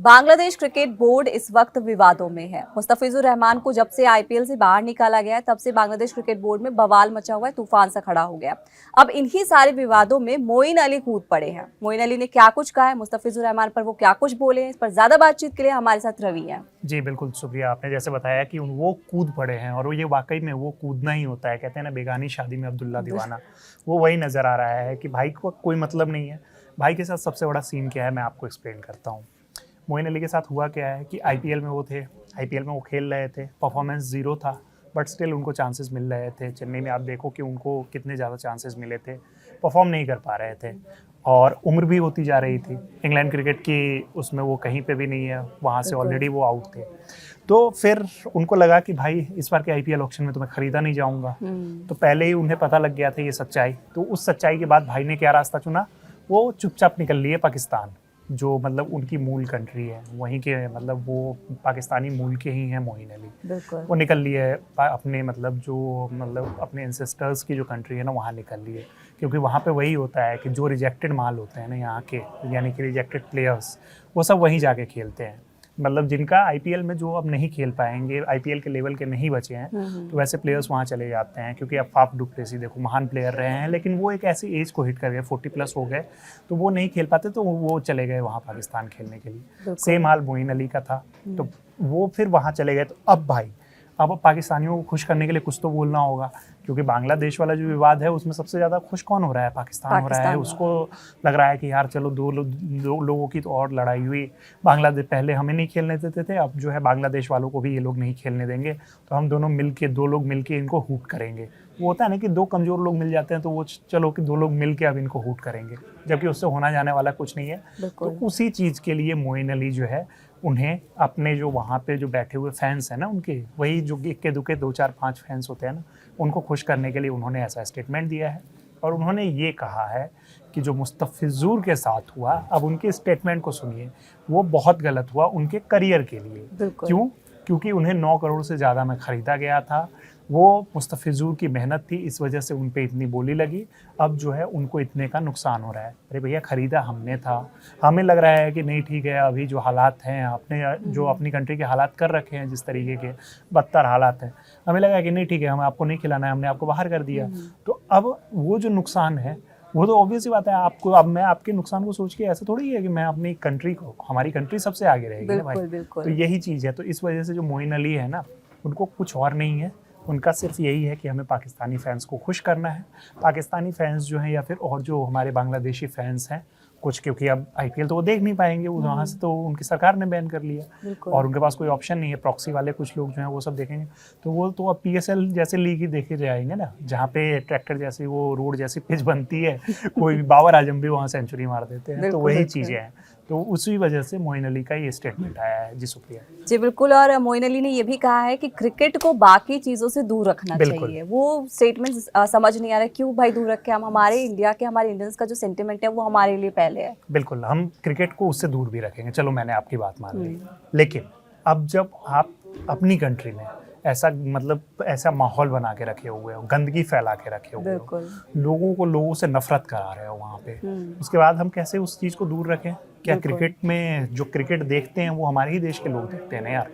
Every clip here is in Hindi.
बांग्लादेश क्रिकेट बोर्ड इस वक्त विवादों में है। मुस्तफिजुर रहमान को जब से आईपीएल से बाहर निकाला गया है तब से बांग्लादेश क्रिकेट बोर्ड में बवाल मचा हुआ है, तूफान सा खड़ा हो गया। अब इन्हीं सारे विवादों में मोइन अली कूद पड़े हैं। मोइन अली ने क्या कुछ कहा है, मुस्तफिजुर रहमान पर वो क्या कुछ बोले हैं, इस पर ज्यादा बातचीत के लिए हमारे साथ रवि है। जी बिल्कुल शुक्रिया। आपने जैसे बताया कि वो कूद पड़े हैं और ये वाकई में वो कूदना ही होता है। कहते हैं ना, बेगानी शादी में अब्दुल्ला दीवाना, वो वही नजर आ रहा है कि भाई को कोई मतलब नहीं है। भाई के साथ सबसे बड़ा सीन क्या है, मैं आपको एक्सप्लेन करता हूँ। मोइन अली के साथ हुआ क्या है कि आईपीएल में वो थे, आईपीएल में वो खेल रहे थे, परफॉर्मेंस जीरो था, बट स्टिल उनको चांसेस मिल रहे थे। चेन्नई में आप देखो कि उनको कितने ज़्यादा चांसेस मिले थे, परफॉर्म नहीं कर पा रहे थे और उम्र भी होती जा रही थी। इंग्लैंड क्रिकेट की उसमें वो कहीं पे भी नहीं है, वहाँ से ऑलरेडी वो आउट थे। तो फिर उनको लगा कि भाई इस बार के आईपीएल ऑक्शन में तो मैं खरीदा नहीं जाऊँगा। तो पहले ही उन्हें पता लग गया था ये सच्चाई। तो उस सच्चाई के बाद भाई ने क्या रास्ता चुना, वो चुपचाप निकल लिए पाकिस्तान, जो मतलब उनकी मूल कंट्री है, वहीं के मतलब वो पाकिस्तानी मूल के ही हैं मोइन अली। वो निकल लिए अपने मतलब जो मतलब अपने एंसेस्टर्स की जो कंट्री है ना, वहाँ निकल लिए। क्योंकि वहाँ पे वही होता है कि जो रिजेक्टेड माल होते हैं ना यहाँ के, यानी कि रिजेक्टेड प्लेयर्स, वो सब वहीं जाके खेलते हैं। मतलब जिनका आईपीएल में जो अब नहीं खेल पाएंगे, आईपीएल के लेवल के नहीं बचे हैं, तो वैसे प्लेयर्स वहाँ चले जाते हैं। क्योंकि अब फाफ डु प्लेसी देखो, महान प्लेयर रहे हैं, लेकिन वो एक ऐसी एज को हिट कर गए, 40+ हो गए, तो वो नहीं खेल पाते, तो वो चले गए वहाँ पाकिस्तान खेलने के लिए। सेम हाल मोइन अली का था, तो वो फिर वहाँ चले गए। तो अब भाई, अब पाकिस्तानियों को खुश करने के लिए कुछ तो बोलना होगा, क्योंकि बांग्लादेश वाला जो विवाद है उसमें सबसे ज़्यादा खुश कौन हो रहा है, पाकिस्तान हो रहा है। उसको लग रहा है कि यार चलो दो लोगों की तो और लड़ाई हुई। बांग्लादेश पहले हमें नहीं खेलने देते थे, अब जो है बांग्लादेश वालों को भी ये लोग नहीं खेलने देंगे, तो हम दो लोग मिलके इनको हूट करेंगे। वो होता है ना कि दो कमज़ोर लोग मिल जाते हैं तो वो चलो कि दो लोग मिलके अब इनको हूट करेंगे, जबकि उससे होना जाने वाला कुछ नहीं है। तो उसी चीज़ के लिए मोइन अली जो है, उन्हें अपने जो वहाँ पे जो बैठे हुए फैंस हैं ना उनके, वही जो इक्के दुक्के 2-4-5 फैंस होते हैं ना, उनको खुश करने के लिए उन्होंने ऐसा स्टेटमेंट दिया है। और उन्होंने ये कहा है कि जो मुस्तफिजुर के साथ हुआ, अब उनके स्टेटमेंट को सुनिए, वो बहुत गलत हुआ उनके करियर के लिए। क्यों? क्योंकि उन्हें 9 करोड़ से ज़्यादा में ख़रीदा गया था। वो मुस्तफिजुर की मेहनत थी, इस वजह से उन पे इतनी बोली लगी। अब जो है उनको इतने का नुकसान हो रहा है। अरे भैया, ख़रीदा हमने था, हमें लग रहा है कि नहीं ठीक है, अभी जो हालात हैं आपने जो अपनी कंट्री के हालात कर रखे हैं, जिस तरीके के बदतर हालात हैं, हमें लगा कि नहीं ठीक है, हमें आपको नहीं खिलाना है, हमने आपको बाहर कर दिया। तो अब वो जो नुकसान है, वो तो ऑब्वियस ही बात है आपको। अब मैं आपके नुकसान को सोच के ऐसा थोड़ी है कि मैं अपनी कंट्री को, हमारी कंट्री सबसे आगे रहेगी ना भाई। तो यही चीज़ है। तो इस वजह से जो मोइन अली है ना, उनको कुछ और नहीं है, उनका सिर्फ यही है कि हमें पाकिस्तानी फैंस को खुश करना है। पाकिस्तानी फैंस जो हैं, या फिर और जो हमारे बांग्लादेशी फैंस हैं कुछ, क्योंकि अब आईपीएल तो वो देख नहीं पाएंगे, वहाँ से तो उनकी सरकार ने बैन कर लिया और उनके पास कोई ऑप्शन नहीं है। प्रॉक्सी वाले कुछ लोग जो हैं वो सब देखेंगे, तो वो तो अब पीएसएल जैसे लीग ही देखे जाएंगे ना, जहाँ पे ट्रैक्टर जैसी वो रोड जैसी पिच बनती है, कोई भी बाबर आजम भी वहाँ सेंचुरी मार देते हैं। तो वही चीज़ें हैं। तो उसी वजह से मोइन अली का ये स्टेटमेंट आया है। जी शुक्रिया। जी बिल्कुल। और मोइन अली ने ये भी कहा है कि क्रिकेट को बाकी चीजों से दूर रखना चाहिए। वो स्टेटमेंट समझ नहीं आ रहा है, क्यों भाई दूर रखे? हम हमारे इंडिया के, हमारे इंडियंस का जो सेंटिमेंट है वो हमारे लिए पहले है। बिल्कुल, हम क्रिकेट को उससे दूर भी रखेंगे। चलो मैंने आपकी बात मान ली, लेकिन अब जब आप अपनी कंट्री में ऐसा मतलब ऐसा माहौल बना के रखे हुए हो, गंदगी फैला के रखे हुए हो, लोगों को लोगों से नफरत करा रहे हो वहाँ पे, उसके बाद हम कैसे उस चीज़ को दूर रखें? क्या क्रिकेट में जो क्रिकेट देखते हैं वो हमारे ही देश के लोग देखते हैं ना यार।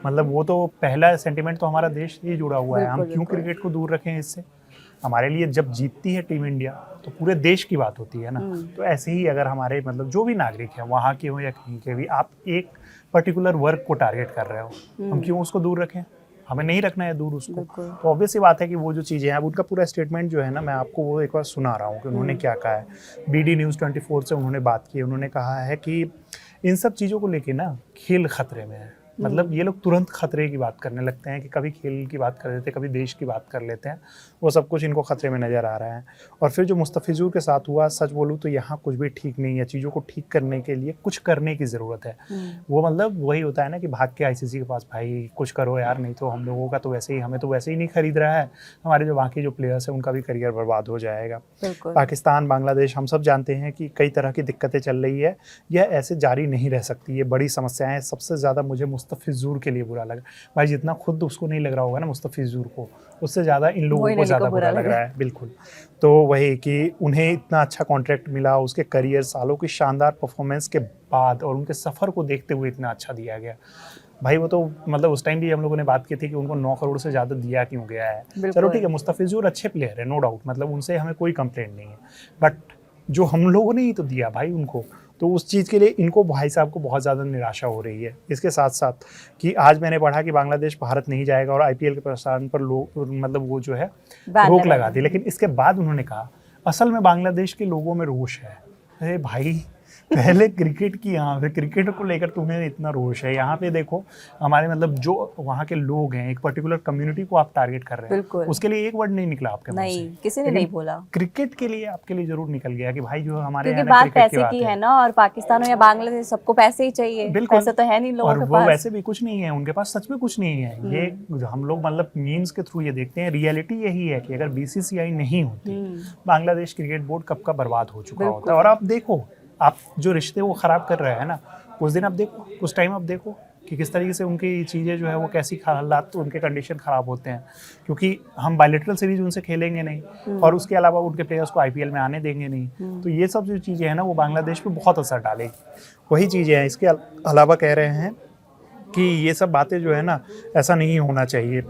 मतलब वो तो पहला सेंटिमेंट तो हमारा देश से ही जुड़ा हुआ है। हम क्यों क्रिकेट को दूर रखें इससे? हमारे लिए जब जीतती है टीम इंडिया तो पूरे देश की बात होती है ना। तो ऐसे ही अगर हमारे मतलब जो भी नागरिक हैं, वहाँ के हो या कहीं के भी, आप एक पर्टिकुलर वर्ग को टारगेट कर रहे हो, हम क्यों उसको दूर रखें? हमें नहीं रखना है दूर उसको। तो ऑब्वियस ही बात है कि वो जो चीज़ें हैं, अब उनका पूरा स्टेटमेंट जो है ना, मैं आपको वो एक बार सुना रहा हूँ कि उन्होंने क्या कहा है। BD News 24 से उन्होंने बात की। उन्होंने कहा है कि इन सब चीज़ों को लेके ना खेल खतरे में है। मतलब ये लोग तुरंत खतरे की बात करने लगते हैं कि कभी खेल की बात कर लेते हैं, कभी देश की बात कर लेते हैं। वो सब कुछ इनको खतरे में नज़र आ रहा है। और फिर जो मुस्तफिजुर के साथ हुआ, सच बोलूँ तो यहाँ कुछ भी ठीक नहीं है। चीज़ों को ठीक करने के लिए कुछ करने की ज़रूरत है। वो मतलब वही होता है ना कि भाग के आईसीसी के पास, भाई कुछ करो यार, नहीं तो हम लोगों का तो वैसे ही, हमें तो वैसे ही नहीं खरीद रहा है, हमारे जो बाकी जो प्लेयर्स हैं उनका भी करियर बर्बाद हो जाएगा। पाकिस्तान, बांग्लादेश, हम सब जानते हैं कि कई तरह की दिक्कतें चल रही है। यह ऐसे जारी नहीं रह सकती, ये बड़ी समस्याएं। सबसे ज़्यादा मुझे मुस्तफिजुर के लिए बुरा लगा। भाई जितना खुद उसको नहीं लग रहा होगा ना मुस्तफिजुर को, उससे ज़्यादा इन लोगों को ज़्यादा बुरा लग रहा है। बिल्कुल। तो वही कि उन्हें इतना अच्छा कॉन्ट्रैक्ट मिला, उसके करियर सालों की शानदार परफॉर्मेंस के बाद और उनके सफ़र को देखते हुए इतना अच्छा दिया गया। भाई वो तो मतलब उस टाइम भी हम लोगों ने बात की थी कि उनको 9 करोड़ से ज़्यादा दिया क्यों गया है। चलो ठीक है, मुस्तफिजुर अच्छे प्लेयर है, नो डाउट, मतलब उनसे हमें कोई कंप्लेंट नहीं है, बट जो हम लोगों ने ही तो दिया भाई उनको, तो उस चीज़ के लिए इनको भाई साहब को बहुत ज़्यादा निराशा हो रही है। इसके साथ साथ कि आज मैंने पढ़ा कि बांग्लादेश भारत नहीं जाएगा और आईपीएल के प्रसारण पर लोग मतलब वो जो है रोक लगा दी, लेकिन इसके बाद उन्होंने कहा असल में बांग्लादेश के लोगों में रोष है। अरे भाई पहले क्रिकेट की, यहाँ पे क्रिकेट को लेकर तुम्हें इतना रोष है, यहाँ पे देखो हमारे मतलब जो वहाँ के लोग हैं, एक पर्टिकुलर कम्युनिटी को आप टारगेट कर रहे हैं, उसके लिए एक वर्ड नहीं निकला आपके मुंह से, किसी ने नहीं बोला। क्रिकेट के लिए आपके लिए जरूर निकल गया कि भाई जो हमारे क्योंकि बात पैसे की है ना, और पाकिस्तान या बांग्लादेश सबको पैसे ही चाहिए, पैसे तो है नहीं लोगों के पास, और वो वैसे भी कुछ नहीं है उनके पास, सच में कुछ नहीं है। ये हम लोग मतलब मीम्स के थ्रू ये देखते हैं, रियलिटी यही है कि अगर बीसीसीआई नहीं होती बांग्लादेश क्रिकेट बोर्ड कब का बर्बाद हो चुका होता। और आप देखो, आप जो रिश्ते वो ख़राब कर रहे हैं ना, कुछ दिन आप देखो, कुछ टाइम आप देखो कि किस तरीके से उनकी चीज़ें जो है वो कैसी हालात, तो उनके कंडीशन ख़राब होते हैं, क्योंकि हम बायलैटरल सीरीज उनसे खेलेंगे नहीं और उसके अलावा उनके प्लेयर्स को आईपीएल में आने देंगे नहीं। तो ये सब जो चीज़ें हैं ना वो बांग्लादेश पे बहुत असर डालेगी। वही चीज़ें हैं, इसके अलावा कह रहे हैं कि ये सब बातें जो है ना ऐसा नहीं होना चाहिए।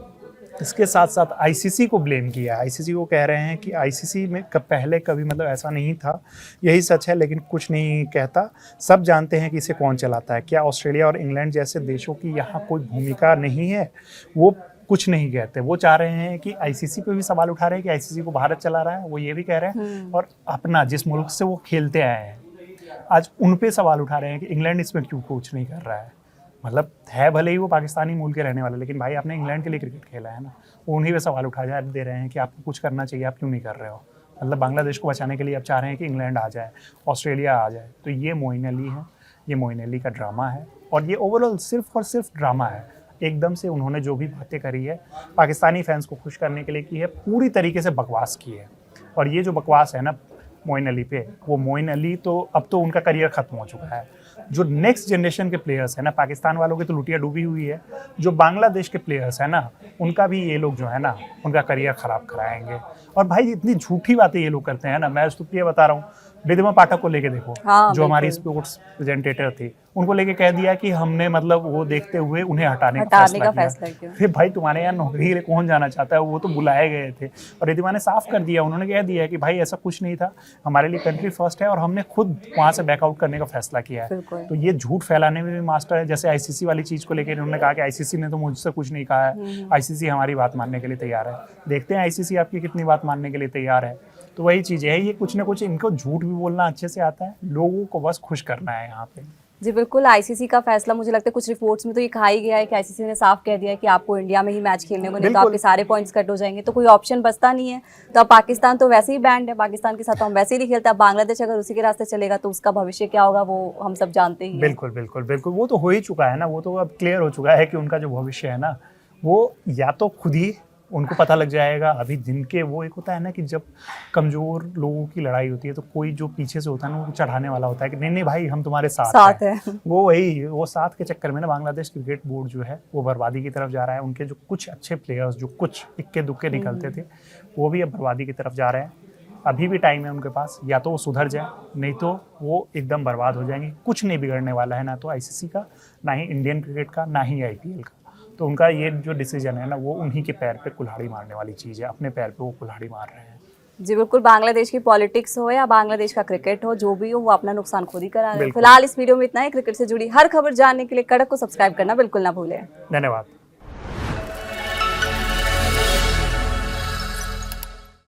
इसके साथ साथ आईसीसी को ब्लेम किया। आईसीसी को कह रहे हैं कि आईसीसी में पहले कभी मतलब ऐसा नहीं था, यही सच है, लेकिन कुछ नहीं कहता, सब जानते हैं कि इसे कौन चलाता है। क्या ऑस्ट्रेलिया और इंग्लैंड जैसे देशों की यहाँ कोई भूमिका नहीं है? वो कुछ नहीं कहते। वो चाह रहे हैं कि आईसीसी पे भी सवाल उठा रहे हैं कि आईसीसी को भारत चला रहा है, वो ये भी कह रहे हैं, और अपना जिस मुल्क से वो खेलते आए हैं आज उन पे सवाल उठा रहे हैं कि इंग्लैंड इसमें क्यों कुछ नहीं कर रहा है। मतलब है भले ही वो पाकिस्तानी मूल के रहने वाले, लेकिन भाई आपने इंग्लैंड के लिए क्रिकेट खेला है ना, वो उन्हीं पे सवाल उठा दे रहे हैं कि आपको कुछ करना चाहिए, आप क्यों नहीं कर रहे हो। मतलब बांग्लादेश को बचाने के लिए आप चाह रहे हैं कि इंग्लैंड आ जाए, ऑस्ट्रेलिया आ जाए। तो ये मोइन अली है, ये मोइन अली का ड्रामा है, और ये ओवरऑल सिर्फ और सिर्फ ड्रामा है। एकदम से उन्होंने जो भी बातें करी है पाकिस्तानी फैंस को खुश करने के लिए की है, पूरी तरीके से बकवास की है। और ये जो बकवास है ना मोइन अली पे, वो मोइन अली तो अब तो उनका करियर ख़त्म हो चुका है। जो नेक्स्ट जनरेशन के प्लेयर्स हैं ना, पाकिस्तान वालों की तो लुटिया डूबी हुई है, जो बांग्लादेश के प्लेयर्स हैं ना, उनका भी ये लोग जो है ना उनका करियर ख़राब कराएंगे। और भाई इतनी झूठी बातें ये लोग करते हैं ना, मैं तो ये बता रहा हूँ, रिद्धिमा पाठक को लेके देखो, जो हमारी स्पोर्ट्स प्रेजेंटेटर थी, उनको लेके कह दिया कि हमने मतलब वो देखते हुए उन्हें हटाने का फैसला किया। फिर भाई तुम्हारे यहाँ नौकरी के लिए कौन जाना चाहता है, वो तो बुलाए गए थे। और रिद्धिमा ने साफ कर दिया, उन्होंने कह दिया कि भाई ऐसा कुछ नहीं था, हमारे लिए कंट्री फर्स्ट है और हमने खुद वहाँ से बैकआउट करने का फैसला किया है। तो ये झूठ फैलाने में भी मास्टर है। जैसे आईसीसी वाली चीज़ को लेकर उन्होंने कहा कि आईसीसी ने तो मुझसे कुछ नहीं कहा है, आईसीसी हमारी बात मानने के लिए तैयार है। देखते हैं आईसीसी आपकी कितनी बात मानने के लिए तैयार है। तो वही चीज़ है, ये कुछ ना कुछ इनको झूठ भी बोलना अच्छे से आता है, लोगों को बस खुश करना है यहाँ पे। जी बिल्कुल, आईसीसी का फैसला मुझे लगता है कुछ रिपोर्ट्स में तो ये कहा ही गया है कि आईसीसी ने साफ कह दिया है कि आपको इंडिया में ही मैच खेलने को, नहीं तो आपके सारे पॉइंट्स कट हो जाएंगे, तो कोई ऑप्शन बचता नहीं है। तो अब पाकिस्तान तो वैसे ही बैंड है, पाकिस्तान के साथ तो हम वैसे ही नहीं खेलते। अब बांग्लादेश अगर उसी के रास्ते चलेगा तो उसका भविष्य क्या होगा वो हम सब जानते ही। बिल्कुल बिल्कुल बिल्कुल, वो तो हो ही चुका है ना, वो तो अब क्लियर हो चुका है कि उनका जो भविष्य है ना, वो या तो खुद ही उनको पता लग जाएगा। अभी जिनके वो एक होता है ना कि जब कमज़ोर लोगों की लड़ाई होती है तो कोई जो पीछे से होता है ना वो चढ़ाने वाला होता है कि नहीं नहीं भाई हम तुम्हारे साथ है। वो साथ के चक्कर में ना बांग्लादेश क्रिकेट बोर्ड जो है वो बर्बादी की तरफ जा रहा है। उनके जो कुछ अच्छे प्लेयर्स जो कुछ इक्के दुक्के निकलते थे वो भी अब बर्बादी की तरफ जा रहे हैं। अभी भी टाइम है उनके पास, या तो वो सुधर जाए नहीं तो वो एकदम बर्बाद हो जाएंगे। कुछ नहीं बिगड़ने वाला है, ना तो आईसीसी का, ना ही इंडियन क्रिकेट का, ना ही आईपीएल का। तो उनका ये जो डिसीजन है ना वो उन्हीं के पैर पे कुल्हाड़ी मारने वाली चीज़ है, अपने पैर पे वो कुल्हाड़ी मार रहे हैं। जी बिल्कुल, बांग्लादेश की पॉलिटिक्स हो या बांग्लादेश का क्रिकेट हो, जो भी हो वो अपना नुकसान खुद ही करा रहे हैं। फिलहाल इस वीडियो में इतना ही। क्रिकेट से जुड़ी हर खबर जानने के लिए कड़क को सब्सक्राइब करना बिल्कुल ना भूलें। धन्यवाद।